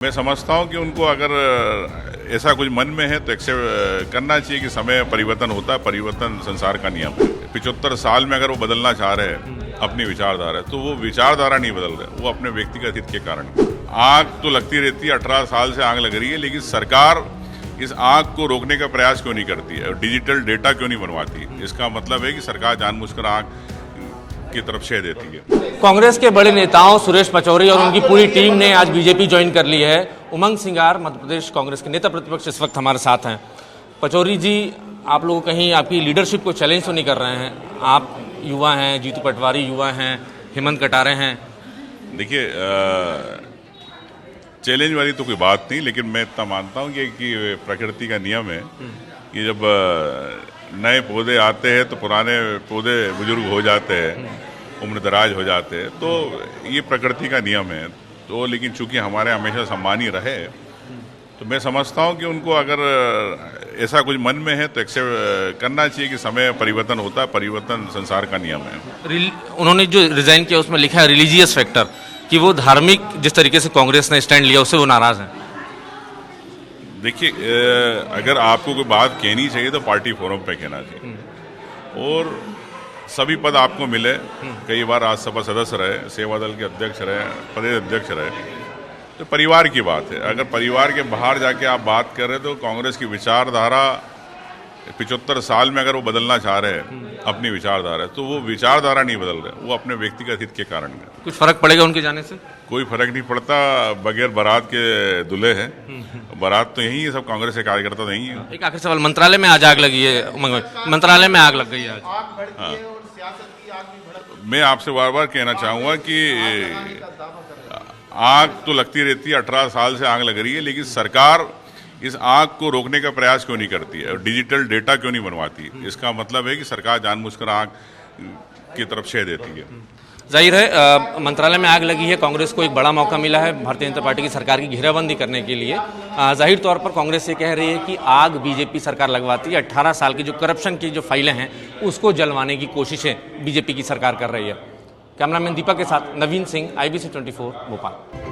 मैं समझता हूं कि उनको अगर ऐसा कुछ मन में है तो एक्सेप्ट करना चाहिए कि समय परिवर्तन होता है, परिवर्तन संसार का नियम है। 75 साल में अगर वो बदलना चाह रहे हैं अपनी विचारधारा, तो वो विचारधारा नहीं बदल रहे, वो अपने व्यक्तिगत हित के कारण। आग तो लगती रहती है, 18 साल से आग लग रही है, लेकिन सरकार इस आग को रोकने का प्रयास क्यों नहीं करती है और डिजिटल डेटा क्यों नहीं बनवाती? इसका मतलब है कि सरकार जानबूझकर आग की तरफ शेयर देती है। कांग्रेस के बड़े नेताओं सुरेश पचौरी और उनकी पूरी टीम ने आज बीजेपी ज्वाइन कर ली है। उमंग सिंगार मध्य प्रदेश कांग्रेस के नेता प्रतिपक्ष इस वक्त हमारे साथ हैं। पचौरी जी, आप लोग कहीं आपकी लीडरशिप को चैलेंज तो नहीं कर रहे हैं? आप युवा हैं, जीतू पटवारी युवा हैं, हेमंत कटारे हैं। देखिए, चैलेंज वाली तो कोई बात नहीं, लेकिन मैं इतना मानता हूँ कि प्रकृति का नियम है कि जब नए पौधे आते हैं तो पुराने पौधे बुजुर्ग हो जाते हैं, उम्र दराज हो जाते हैं, तो ये प्रकृति का नियम है। तो लेकिन चूंकि हमारे हमेशा सम्मानी रहे, तो मैं समझता हूँ कि उनको अगर ऐसा कुछ मन में है तो एक्सेप्ट करना चाहिए कि समय परिवर्तन होता है, परिवर्तन संसार का नियम है। उन्होंने जो रिजाइन किया उसमें लिखा है रिलीजियस फैक्टर, कि वो धार्मिक जिस तरीके से कांग्रेस ने स्टैंड लिया उससे वो नाराज हैं। देखिए, अगर आपको कोई बात कहनी चाहिए तो पार्टी फोरम पे कहना चाहिए। और सभी पद आपको मिले, कई बार राज्यसभा सदस्य रहे, सेवा दल के अध्यक्ष रहे, प्रदेश अध्यक्ष रहे, तो परिवार की बात है। अगर परिवार के बाहर जाके आप बात कर रहे तो कांग्रेस की विचारधारा 75 साल में अगर वो बदलना चाह रहे हैं अपनी विचारधारा, तो वो विचारधारा नहीं बदल रहे, वो अपने व्यक्तिगत हित के कारण है। कुछ फर्क पड़ेगा उनके जाने से? कोई फर्क नहीं पड़ता, बगैर बारात के दूल्हे हैं। बारात तो यही है, सब कांग्रेस के कार्यकर्ता नहीं है। एक आखिरी सवाल, मंत्रालय में आज आग लगी है, मंत्रालय में आग लग गई है आज। हाँ, मैं आपसे बार बार कहना चाहूंगा कि आग तो लगती रहती है, 18 साल से आग लग रही है, लेकिन सरकार इस आग को रोकने का प्रयास क्यों नहीं करती है और डिजिटल डेटा क्यों नहीं बनवाती? इसका मतलब है कि सरकार जानबूझकर आग की तरफ शेयर देती है। जाहिर है मंत्रालय में आग लगी है, कांग्रेस को एक बड़ा मौका मिला है भारतीय जनता पार्टी की सरकार की घेराबंदी करने के लिए। जाहिर तौर पर कांग्रेस ये कह रही है कि आग बीजेपी सरकार लगवाती है, 18 साल की जो करप्शन की जो फाइलें हैं उसको जलवाने की कोशिशें बीजेपी की सरकार कर रही है। कैमरामैन दीपक के साथ नवीन सिंह, IBC 24 भोपाल।